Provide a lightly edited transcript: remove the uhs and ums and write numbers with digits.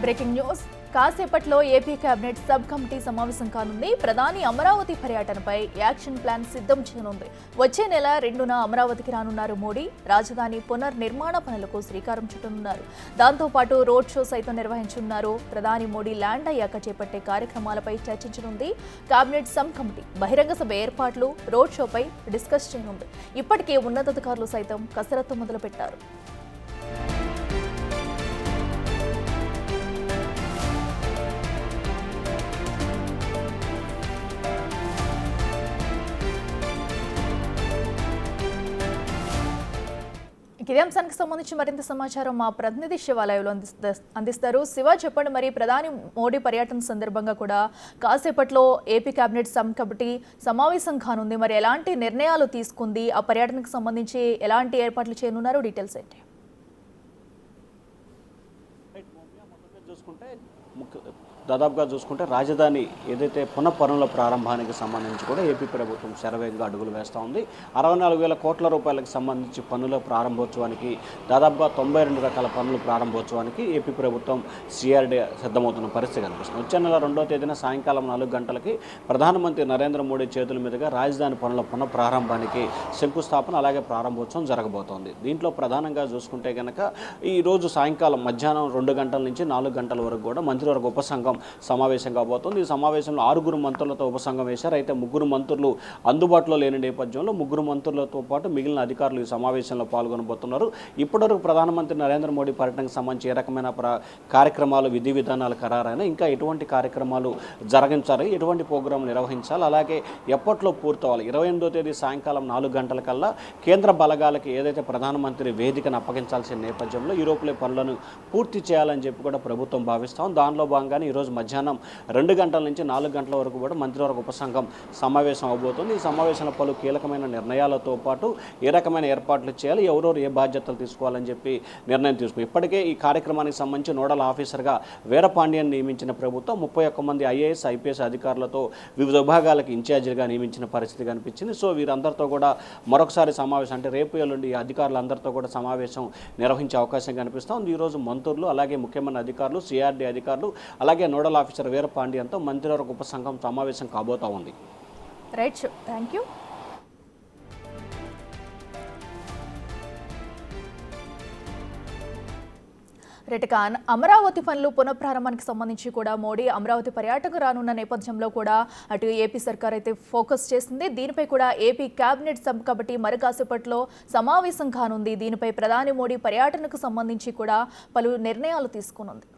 Breaking news కాసేపట్లో AP cabinet sub committee సమావేశం కానుంది. ప్రధాని అమరావతి పర్యటనపై యాక్షన్ ప్లాన్ సిద్ధం చేయనుంది. వచ్చే నెల 2న అమరావతికి రానున్నారు మోడీ. రాజధాని పునర్నిర్మాణ పనులకు శ్రీకారం చుట్టనున్నారు. దాంతో పాటు రోడ్ షో సైతం నిర్వహించనున్నారు. ప్రధాని మోడీ ల్యాండ్ అయ్యాక చేపట్టే కార్యక్రమాలపై చర్చించనుంది. కేబినెట్ సబ్ కమిటీ బహిరంగ సభ ఏర్పాట్లు, రోడ్ షోపై డిస్కస్ చేయనుంది. ఇప్పటికే ఉన్నతాధికారులు సైతం కసరత్తు మొదలుపెట్టారు. ఇదే అంశానికి సంబంధించి మరింత సమాచారం మా ప్రతినిధి శివ లైవ్లో అందిస్తారు. శివ, చెప్పండి, మరి ప్రధాని మోడీ పర్యటన సందర్భంగా కూడా కాసేపట్లో ఏపీ కేబినెట్ సబ్ కమిటీ సమావేశం కానుంది. మరి ఎలాంటి నిర్ణయాలు తీసుకుంది, ఆ పర్యటనకు సంబంధించి ఎలాంటి ఏర్పాట్లు చేయనున్నారు, డీటెయిల్స్ ఏంటి? దాదాపుగా చూసుకుంటే రాజధాని ఏదైతే పునఃపనుల ప్రారంభానికి సంబంధించి కూడా ఏపీ ప్రభుత్వం శరవేగంగా అడుగులు వేస్తూ ఉంది. 64,000 కోట్ల రూపాయలకు సంబంధించి పనుల ప్రారంభోత్సవానికి, దాదాపుగా 92 రకాల పనుల ప్రారంభోత్సవానికి ఏపీ ప్రభుత్వం సిఆర్డీ సిద్ధమవుతున్న పరిస్థితి కనిపిస్తుంది. వచ్చే నెల 2వ తేదీన సాయంకాలం 4 గంటలకి ప్రధానమంత్రి నరేంద్ర మోడీ చేతుల మీదుగా రాజధాని పనుల పునఃప్రారంభానికి శంకుస్థాపన అలాగే ప్రారంభోత్సవం జరగబోతోంది. దీంట్లో ప్రధానంగా చూసుకుంటే కనుక ఈరోజు సాయంకాలం మధ్యాహ్నం 2 గంటల నుంచి 4 గంటల వరకు కూడా మంత్రివర్గ ఉపసంఘం సమావేశం కాబోతోంది. ఈ సమావేశంలో 6 మంత్రులతో ఉపసంఘం వేశారు. అయితే 3 మంత్రులు అందుబాటులో లేని నేపథ్యంలో 3 మంత్రులతో పాటు మిగిలిన అధికారులు ఈ సమావేశంలో పాల్గొనబోతున్నారు. ఇప్పటివరకు ప్రధానమంత్రి నరేంద్ర మోడీ పర్యటనకు సంబంధించి ఏ రకమైన కార్యక్రమాలు, విధి విధానాలు ఖరారైనా, ఇంకా ఎటువంటి కార్యక్రమాలు జరిగించాలి, ఎటువంటి ప్రోగ్రాంలు నిర్వహించాలి, అలాగే ఎప్పట్లో పూర్తవాలి, 28వ తేదీ సాయంకాలం 4 గంటలకల్లా కేంద్ర బలగాలకి ఏదైతే ప్రధానమంత్రి వేదికను అప్పగించాల్సిన నేపథ్యంలో ఈ లోపలే పనులను పూర్తి చేయాలని చెప్పి కూడా ప్రభుత్వం భావిస్తాం. దానిలో భాగంగానే ఈరోజు మధ్యాహ్నం 2 గంటల నుంచి 4 గంటల వరకు కూడా మంత్రివర్గ ఉపసంఘం సమావేశం అవబోతుంది. ఈ సమావేశంలో పలు కీలకమైన నిర్ణయాలతో పాటు ఏ రకమైన ఏర్పాట్లు చేయాలి, ఎవరెవరు ఏ బాధ్యతలు తీసుకోవాలని చెప్పి నిర్ణయం తీసుకుంది. ఇప్పటికే ఈ కార్యక్రమానికి సంబంధించి నోడల్ ఆఫీసర్గా వీరపాండ్యన్ నియమించిన ప్రభుత్వం 31 మంది ఐఏఎస్, ఐపీఎస్ అధికారులతో వివిధ విభాగాలకు ఇన్ఛార్జిగా నియమించిన పరిస్థితి కనిపించింది. సో వీరందరితో కూడా మరొకసారి సమావేశం, అంటే రేపు ఎల్లుండి అధికారులందరితో కూడా సమావేశం నిర్వహించే అవకాశం కనిపిస్తుంది. ఈరోజు మంత్రులు, అలాగే ముఖ్యమైన అధికారులు, సిఆర్డీ అధికారులు, అలాగే నోడల్ ఆఫీసర్ వీరపాండ్యన్తో మంత్రివర్గ ఉపసంఘం సమావేశం కాబోతా ఉంది. Right, thank you. అమరావతి పనులు పునఃప్రారంభానికి సంబంధించి కూడా మోడీ అమరావతి పర్యటనకు రానున్న నేపథ్యంలో కూడా అటు ఏపీ సర్కార్ అయితే ఫోకస్ చేసింది. దీనిపై కూడా ఏపీ కేబినెట్ సబ్ కమిటీ మరికాసేపట్లో సమావేశం కానుంది. దీనిపై ప్రధాని మోడీ పర్యటనకు సంబంధించి కూడా పలు నిర్ణయాలు తీసుకునుంది.